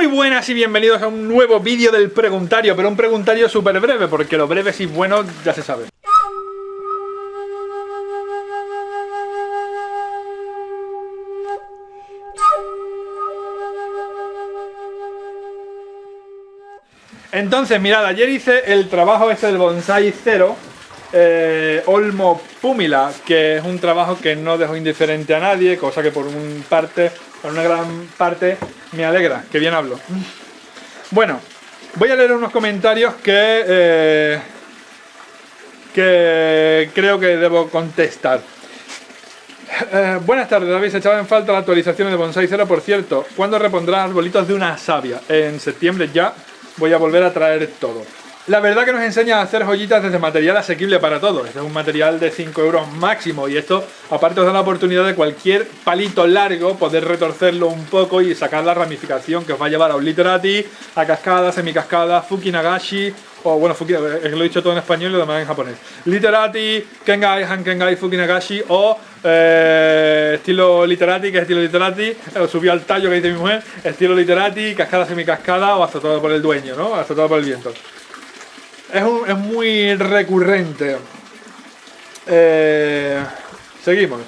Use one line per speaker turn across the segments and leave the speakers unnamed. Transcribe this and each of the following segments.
buenas y bienvenidos a un nuevo vídeo del preguntario, pero un preguntario súper breve, porque lo breve y bueno ya se sabe. Entonces, mirad, ayer hice el trabajo este del Bonsai Zero, Olmo Pumila, que es un trabajo que no dejó indiferente a nadie, cosa que por una gran parte me alegra, que bien hablo. Bueno, voy a leer unos comentarios que creo que debo contestar. Buenas tardes, habéis echado en falta la actualización de Bonsai Zero, por cierto. ¿Cuándo repondrán arbolitos de una savia? En septiembre ya voy a volver a traer todo. La verdad que nos enseña a hacer joyitas desde material asequible para todos. Este es un material de 5 euros máximo y esto aparte os da la oportunidad de cualquier palito largo poder retorcerlo un poco y sacar la ramificación que os va a llevar a un literati, a cascada, semicascada, fukinagashi, o bueno, lo he dicho todo en español y lo demás en japonés. Literati, kengai, hankengai, fukinagashi o estilo literati, que es estilo literati, subió al tallo que dice mi mujer, estilo literati, cascada, semicascada o azotado por el dueño, ¿no? Azotado por el viento. Es muy recurrente. Seguimos.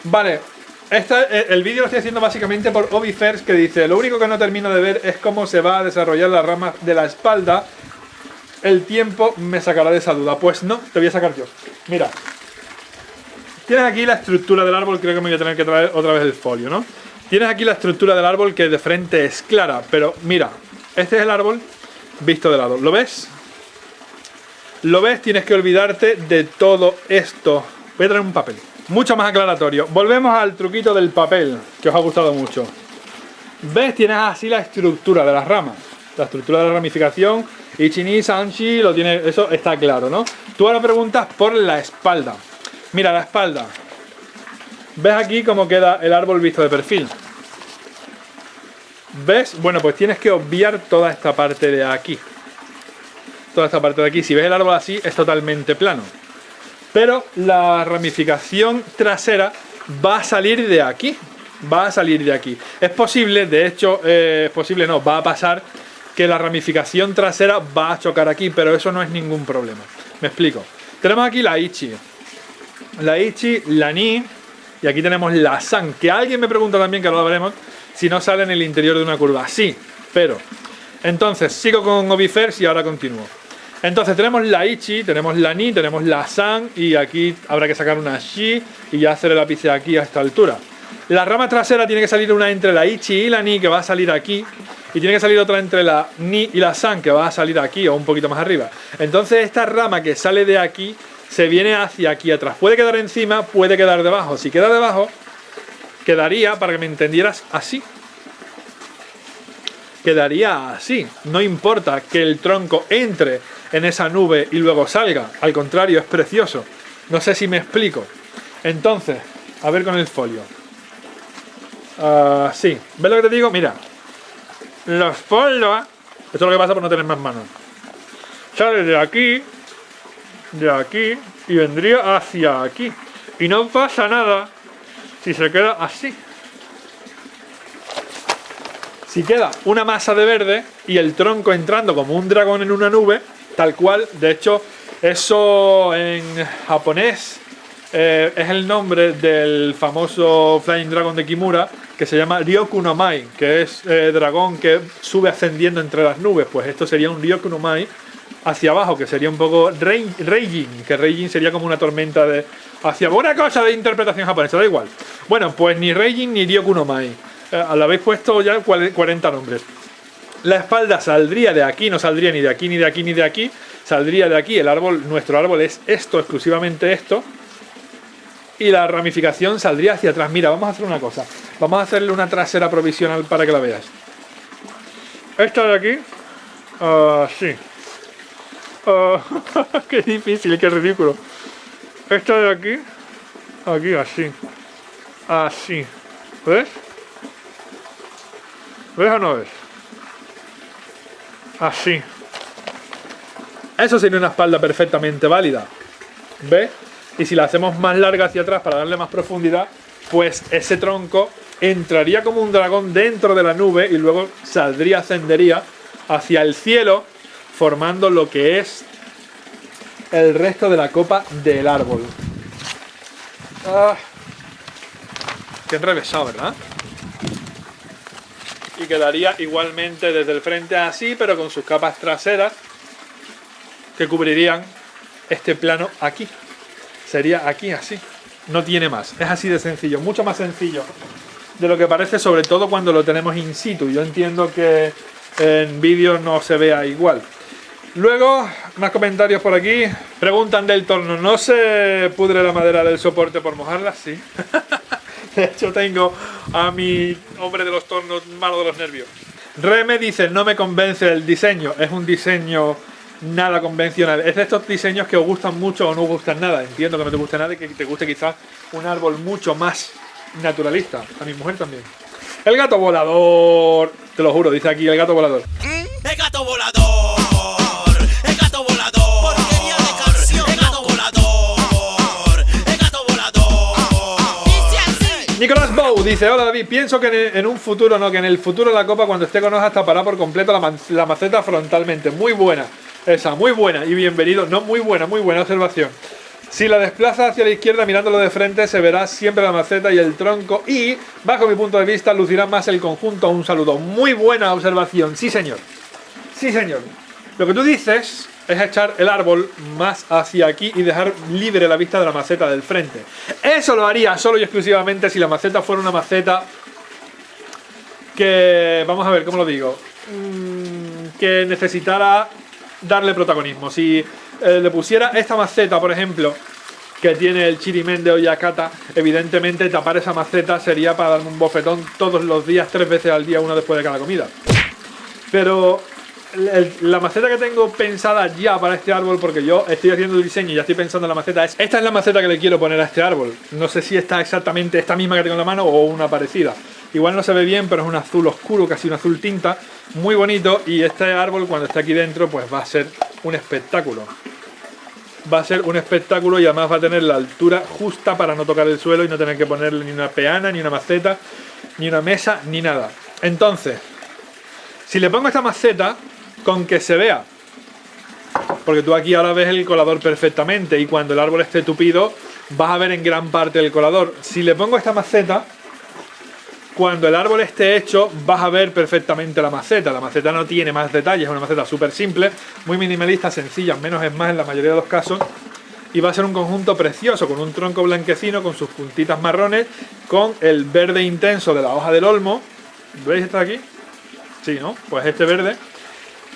Vale, el vídeo lo estoy haciendo básicamente por Obifers, que dice: lo único que no termino de ver es cómo se va a desarrollar la rama de la espalda. El tiempo me sacará de esa duda. Pues no, te voy a sacar yo. Mira, tienes aquí la estructura del árbol. Creo que me voy a tener que traer otra vez el folio, ¿no? Tienes aquí la estructura del árbol, que de frente es clara, pero mira, este es el árbol visto de lado. ¿Lo ves? ¿Lo ves? Tienes que olvidarte de todo esto. Voy a traer un papel mucho más aclaratorio. Volvemos al truquito del papel, que os ha gustado mucho. ¿Ves? Tienes así la estructura de las ramas, la estructura de la ramificación. Ichini, Sanshi, lo tiene, eso está claro, ¿no? Tú ahora preguntas por la espalda. Mira, la espalda. ¿Ves aquí cómo queda el árbol visto de perfil? ¿Ves? Bueno, pues tienes que obviar toda esta parte de aquí. Toda esta parte de aquí. Si ves el árbol así, es totalmente plano. Pero la ramificación trasera va a salir de aquí. Va a salir de aquí. Es posible, de hecho, va a pasar que la ramificación trasera va a chocar aquí, pero eso no es ningún problema. Me explico. Tenemos aquí la Ichi. La Ichi, la Ni, y aquí tenemos la San, que alguien me pregunta también, que ahora lo veremos, si no sale en el interior de una curva. Sí, pero... Entonces, sigo con Obifers y ahora continúo. Entonces tenemos la Ichi, tenemos la Ni, tenemos la San, y aquí habrá que sacar una Shi y ya hacer el ápice aquí a esta altura. La rama trasera tiene que salir una entre la Ichi y la Ni, que va a salir aquí, y tiene que salir otra entre la Ni y la San, que va a salir aquí o un poquito más arriba. Entonces esta rama que sale de aquí se viene hacia aquí atrás. Puede quedar encima, puede quedar debajo. Si queda debajo, quedaría, para que me entendieras, así. Quedaría así. No importa que el tronco entre en esa nube y luego salga. Al contrario, es precioso. No sé si me explico. Entonces, a ver con el folio. Sí. ¿Ves lo que te digo? Mira. Los folios... Esto es lo que pasa por no tener más manos. Sale de aquí, y vendría hacia aquí. Y no pasa nada si se queda así. Si queda una masa de verde y el tronco entrando como un dragón en una nube, tal cual. De hecho, eso en japonés es el nombre del famoso Flying Dragon de Kimura, que se llama Ryoku no Mai, que es dragón que sube ascendiendo entre las nubes. Pues esto sería un Ryoku no Mai hacia abajo, que sería un poco Reijin, que Reijin sería como una tormenta de... hacia una cosa de interpretación japonesa, da igual. Bueno, pues ni Reijin ni Ryoku no Mai. Le habéis puesto ya 40 nombres. La espalda saldría de aquí, no saldría ni de aquí, ni de aquí, ni de aquí. Saldría de aquí. El árbol, nuestro árbol es esto, exclusivamente esto. Y la ramificación saldría hacia atrás. Mira, vamos a hacer una cosa. Vamos a hacerle una trasera provisional para que la veas. Esta de aquí. Sí. Qué difícil, qué ridículo. Esta de aquí. Aquí, así. Así. ¿Ves? ¿Ves o no ves? Así. Eso sería una espalda perfectamente válida. ¿Ves? Y si la hacemos más larga hacia atrás para darle más profundidad, pues ese tronco entraría como un dragón dentro de la nube y luego saldría, ascendería hacia el cielo, formando lo que es el resto de la copa del árbol. Qué enrevesado, ¿verdad? Y quedaría igualmente desde el frente así, pero con sus capas traseras que cubrirían este plano aquí. Sería aquí así. No tiene más. Es así de sencillo. Mucho más sencillo de lo que parece, sobre todo cuando lo tenemos in situ. Yo entiendo que en vídeo no se vea igual. Luego, más comentarios por aquí. Preguntan del torno. ¿No se pudre la madera del soporte por mojarla? Sí. De hecho, tengo a mi hombre de los tornos malo de los nervios. Reme dice, no me convence el diseño. Es un diseño nada convencional. Es de estos diseños que os gustan mucho o no os gustan nada. Entiendo que no te guste nada y que te guste quizás un árbol mucho más naturalista. A mi mujer también. El gato volador. Te lo juro, dice aquí el gato volador.
El gato volador. El gato volador. Porquería de canción. El gato volador. El gato volador. Dice así.
Nicolás Bow dice, hola David, pienso que en un futuro, no, que en el futuro la copa cuando esté con hojas tapará por completo la maceta frontalmente. Muy buena, esa, muy buena y bienvenido. No, muy buena observación. Si la desplazas hacia la izquierda mirándolo de frente se verá siempre la maceta y el tronco y, bajo mi punto de vista, lucirá más el conjunto. Un saludo. Muy buena observación, sí señor. Sí señor. Lo que tú dices es echar el árbol más hacia aquí y dejar libre la vista de la maceta del frente. Eso lo haría solo y exclusivamente si la maceta fuera una maceta que, vamos a ver, ¿cómo lo digo? Que necesitara darle protagonismo. Si le pusiera esta maceta, por ejemplo, que tiene el chirimen de Oyakata, evidentemente tapar esa maceta sería para darme un bofetón todos los días, 3 veces al día, una después de cada comida. Pero la maceta que tengo pensada ya para este árbol, porque yo estoy haciendo el diseño y ya estoy pensando en la maceta, esta es la maceta que le quiero poner a este árbol. No sé si está exactamente esta misma que tengo en la mano o una parecida. Igual no se ve bien, pero es un azul oscuro, casi un azul tinta, muy bonito. Y este árbol cuando esté aquí dentro pues va a ser un espectáculo. Va a ser un espectáculo y además va a tener la altura justa para no tocar el suelo y no tener que ponerle ni una peana, ni una maceta, ni una mesa, ni nada. Entonces, si le pongo esta maceta, con que se vea, porque tú aquí ahora ves el colador perfectamente y cuando el árbol esté tupido vas a ver en gran parte el colador. Si le pongo esta maceta, cuando el árbol esté hecho vas a ver perfectamente la maceta. La maceta no tiene más detalles, es una maceta súper simple, muy minimalista, sencilla, menos es más en la mayoría de los casos. Y va a ser un conjunto precioso, con un tronco blanquecino, con sus puntitas marrones, con el verde intenso de la hoja del olmo. ¿Veis esta de aquí? Sí, ¿no? Pues este verde.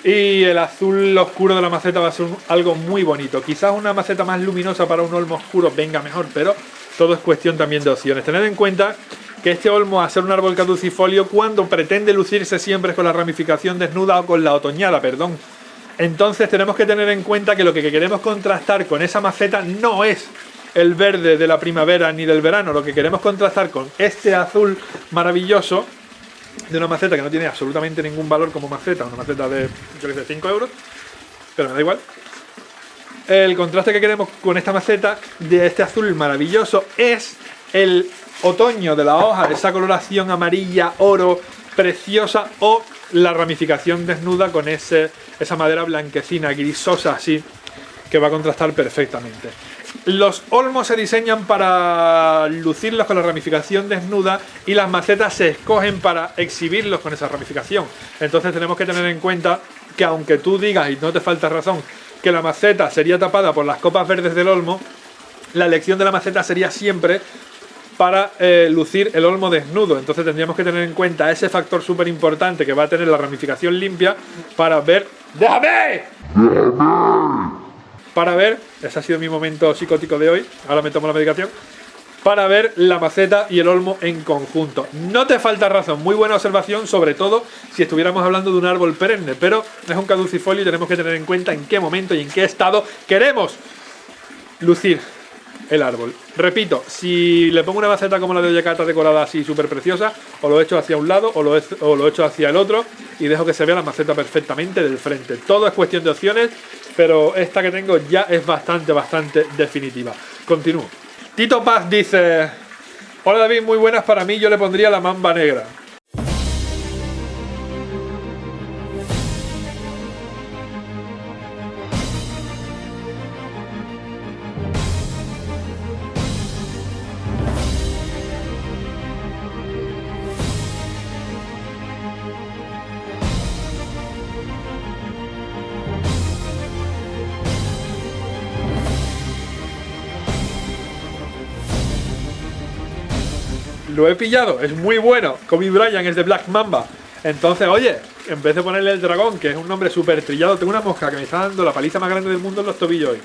Y el azul oscuro de la maceta va a ser algo muy bonito. Quizás una maceta más luminosa para un olmo oscuro venga mejor, pero todo es cuestión también de opciones. Tened en cuenta que este olmo, a ser un árbol caducifolio, cuando pretende lucirse siempre es con la ramificación desnuda o con la otoñada, perdón. Entonces tenemos que tener en cuenta que lo que queremos contrastar con esa maceta no es el verde de la primavera ni del verano. Lo que queremos contrastar con este azul maravilloso de una maceta que no tiene absolutamente ningún valor como maceta, una maceta de, yo que sé, 5 euros, pero me da igual. El contraste que queremos con esta maceta de este azul maravilloso es el otoño de la hoja, esa coloración amarilla, oro, preciosa, o la ramificación desnuda con esa madera blanquecina, grisosa así, que va a contrastar perfectamente. Los olmos se diseñan para lucirlos con la ramificación desnuda y las macetas se escogen para exhibirlos con esa ramificación. Entonces tenemos que tener en cuenta que aunque tú digas, y no te falta razón, que la maceta sería tapada por las copas verdes del olmo, la elección de la maceta sería siempre para lucir el olmo desnudo. Entonces tendríamos que tener en cuenta ese factor súper importante que va a tener la ramificación limpia para ver... ¡Déjame! Para ver, ese ha sido mi momento psicótico de hoy, ahora me tomo la medicación, para ver la maceta y el olmo en conjunto. No te falta razón, muy buena observación, sobre todo si estuviéramos hablando de un árbol perenne, pero es un caducifolio y tenemos que tener en cuenta en qué momento y en qué estado queremos lucir el árbol. Repito, si le pongo una maceta como la de Oyakata decorada así súper preciosa, o lo echo hacia un lado o lo echo hacia el otro y dejo que se vea la maceta perfectamente del frente. Todo es cuestión de opciones, pero esta que tengo ya es bastante definitiva. Continúo. Tito Paz dice: Hola David, muy buenas. Para mí yo le pondría la mamba negra. Lo he pillado, es muy bueno. Kobe Bryant es de Black Mamba. Entonces, oye, en vez de ponerle el dragón, que es un nombre súper trillado, tengo una mosca que me está dando la paliza más grande del mundo en los tobillos hoy.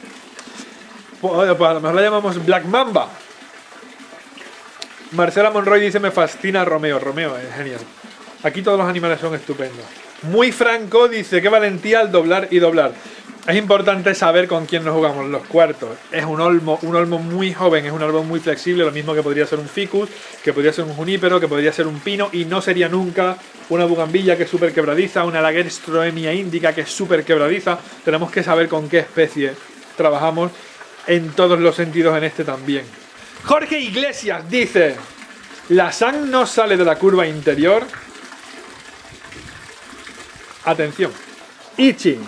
Pues a lo mejor la llamamos Black Mamba. Marcela Monroy dice, me fascina Romeo. Romeo es genial. Aquí todos los animales son estupendos. Muy Franco dice, qué valentía al doblar y doblar. Es importante saber con quién nos jugamos los cuartos. Es un olmo muy joven, es un árbol muy flexible, lo mismo que podría ser un ficus, que podría ser un junípero, que podría ser un pino, y no sería nunca una bugambilla que es súper quebradiza, una Lagerstroemia indica que es súper quebradiza. Tenemos que saber con qué especie trabajamos en todos los sentidos, en este también. Jorge Iglesias dice, la SAN no sale de la curva interior. Atención, Ichi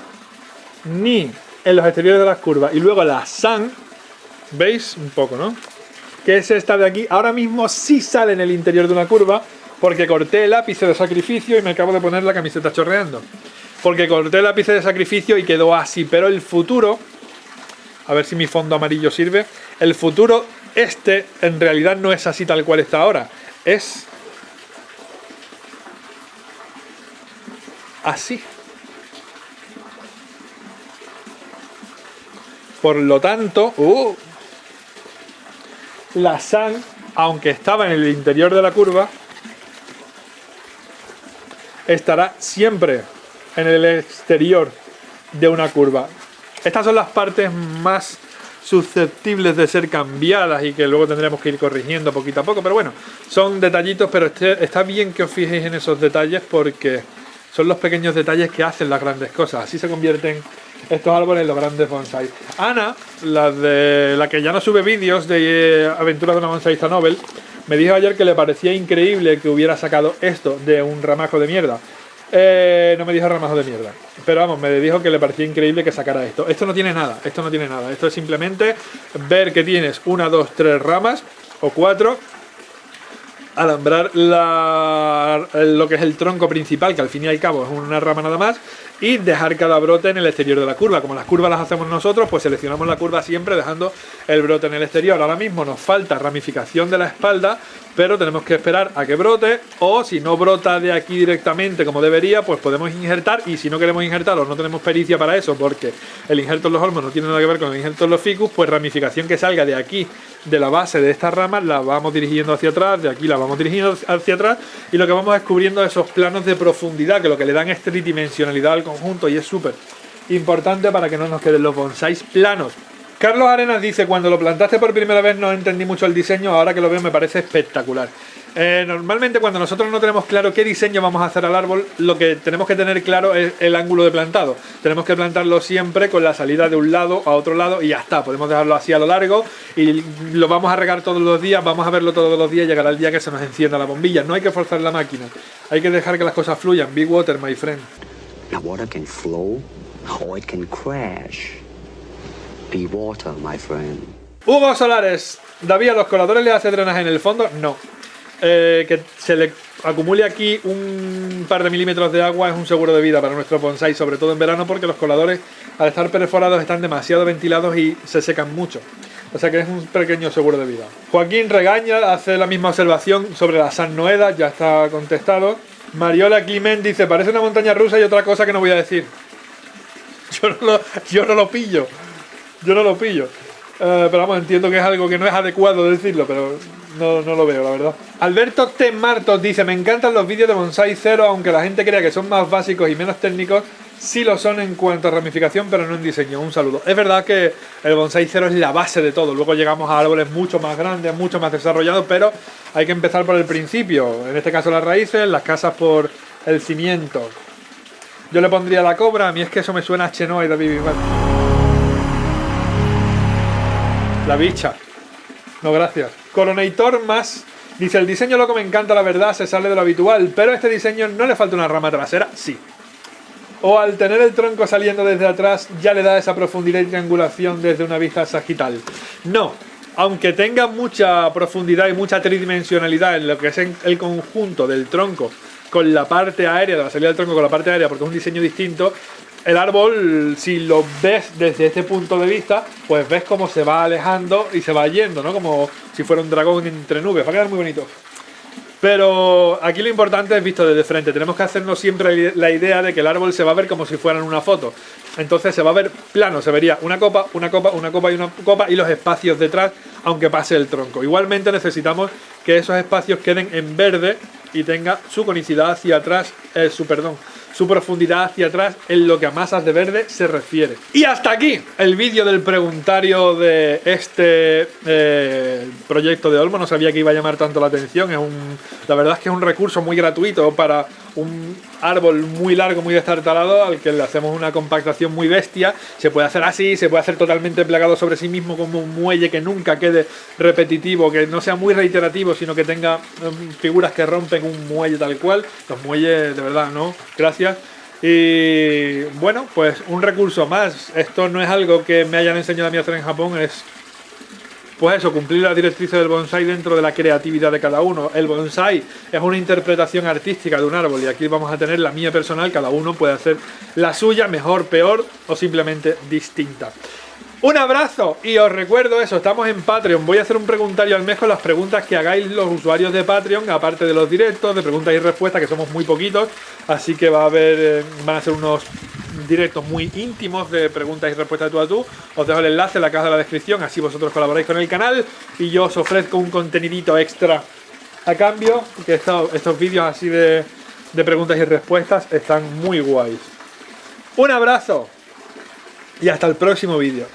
ni en los exteriores de las curvas, y luego la SAN, ¿veis? Un poco, ¿no? Que es esta de aquí, ahora mismo sí sale en el interior de una curva, porque corté el ápice de sacrificio y me acabo de poner la camiseta chorreando. Porque corté el ápice de sacrificio y quedó así, pero el futuro, a ver si mi fondo amarillo sirve, el futuro en realidad no es así tal cual está ahora, es así. Por lo tanto, la SAN, aunque estaba en el interior de la curva, estará siempre en el exterior de una curva. Estas son las partes más susceptibles de ser cambiadas y que luego tendremos que ir corrigiendo poquito a poco, pero bueno, son detallitos, pero está bien que os fijéis en esos detalles porque son los pequeños detalles que hacen las grandes cosas. Así se convierten estos árboles en los grandes bonsai. Ana, la que ya no sube vídeos de aventuras de una bonsaísta Nobel, me dijo ayer que le parecía increíble que hubiera sacado esto de un ramajo de mierda. No me dijo ramajo de mierda, pero vamos, me dijo que le parecía increíble que sacara esto. Esto no tiene nada, esto es simplemente ver que tienes 1, 2, 3 ramas o 4, alambrar lo que es el tronco principal, que al fin y al cabo es una rama nada más, y dejar cada brote en el exterior de la curva. Como las curvas las hacemos nosotros, pues seleccionamos la curva siempre dejando el brote en el exterior. Ahora mismo nos falta ramificación de la espalda, pero tenemos que esperar a que brote, o si no brota de aquí directamente como debería, pues podemos injertar, y si no queremos injertar o no tenemos pericia para eso, porque el injerto en los olmos no tiene nada que ver con el injerto en los ficus, pues ramificación que salga de aquí, de la base de estas ramas, la vamos dirigiendo hacia atrás, de aquí la vamos dirigiendo hacia atrás, y lo que vamos descubriendo esos planos de profundidad, que lo que le dan es tridimensionalidad al conjunto, y es súper importante para que no nos queden los bonsáis planos. Carlos Arenas dice, cuando lo plantaste por primera vez no entendí mucho el diseño, ahora que lo veo me parece espectacular. Normalmente cuando nosotros no tenemos claro qué diseño vamos a hacer al árbol, lo que tenemos que tener claro es el ángulo de plantado. Tenemos que plantarlo siempre con la salida de un lado a otro lado y ya está. Podemos dejarlo así a lo largo y lo vamos a regar todos los días, vamos a verlo todos los días, llegará el día que se nos encienda la bombilla. No hay que forzar la máquina, hay que dejar que las cosas fluyan. Be water, my friend.
Now water can flow or it can crash. Be water, my friend.
Hugo Solares, David, ¿a los coladores le hace drenaje en el fondo? No. Que se le acumule aquí un par de milímetros de agua es un seguro de vida para nuestro bonsai, sobre todo en verano, porque los coladores al estar perforados están demasiado ventilados y se secan mucho. O sea que es un pequeño seguro de vida. Joaquín Regaña hace la misma observación sobre la San Noeda, ya está contestado. Mariola Climent dice, parece una montaña rusa y otra cosa que no voy a decir. Yo no lo pillo. Pero vamos, entiendo que es algo que no es adecuado decirlo, pero no lo veo, la verdad. Alberto T. Martos dice, me encantan los vídeos de Bonsai Zero, aunque la gente crea que son más básicos y menos técnicos, sí lo son en cuanto a ramificación, pero no en diseño. Un saludo. Es verdad que el Bonsai Zero es la base de todo, luego llegamos a árboles mucho más grandes, mucho más desarrollados, pero hay que empezar por el principio, en este caso las raíces, las casas por el cimiento. Yo le pondría la cobra, a mí es que eso me suena a Chenoa y David Bisbal. La bicha. No, gracias. Coronator más Dice, el diseño loco me encanta, la verdad, se sale de lo habitual, pero a este diseño no le falta una rama trasera, sí. O al tener el tronco saliendo desde atrás ya le da esa profundidad y triangulación desde una vista sagital. No, aunque tenga mucha profundidad y mucha tridimensionalidad en lo que es el conjunto del tronco con la parte aérea, de la salida del tronco con la parte aérea, porque es un diseño distinto, el árbol, si lo ves desde este punto de vista, pues ves cómo se va alejando y se va yendo, ¿no? Como si fuera un dragón entre nubes, va a quedar muy bonito. Pero aquí lo importante es visto desde frente. Tenemos que hacernos siempre la idea de que el árbol se va a ver como si fuera en una foto. Entonces se va a ver plano, se vería una copa, una copa, una copa y una copa y los espacios detrás, aunque pase el tronco. Igualmente necesitamos que esos espacios queden en verde y tenga su conicidad hacia atrás, su profundidad hacia atrás en lo que a masas de verde se refiere. Y hasta aquí el vídeo del preguntario de este proyecto de Olmo. No sabía que iba a llamar tanto la atención. La verdad es que es un recurso muy gratuito para un árbol muy largo, muy destartalado, al que le hacemos una compactación muy bestia. Se puede hacer así, se puede hacer totalmente plegado sobre sí mismo como un muelle que nunca quede repetitivo, que no sea muy reiterativo, sino que tenga figuras que rompen un muelle tal cual. Los muelles, de verdad, ¿no? Gracias. Y bueno, pues un recurso más. Esto no es algo que me hayan enseñado a mí a hacer en Japón, es pues eso, cumplir las directrices del bonsai dentro de la creatividad de cada uno. El bonsai es una interpretación artística de un árbol y aquí vamos a tener la mía personal. Cada uno puede hacer la suya, mejor, peor o simplemente distinta. Un abrazo y os recuerdo eso, estamos en Patreon. Voy a hacer un preguntario al mes con las preguntas que hagáis los usuarios de Patreon, aparte de los directos, de preguntas y respuestas, que somos muy poquitos. Así que van a ser unos directos muy íntimos de preguntas y respuestas de tú a tú. Os dejo el enlace en la caja de la descripción, así vosotros colaboráis con el canal y yo os ofrezco un contenidito extra a cambio, que estos vídeos así de preguntas y respuestas están muy guays. Un abrazo y hasta el próximo vídeo.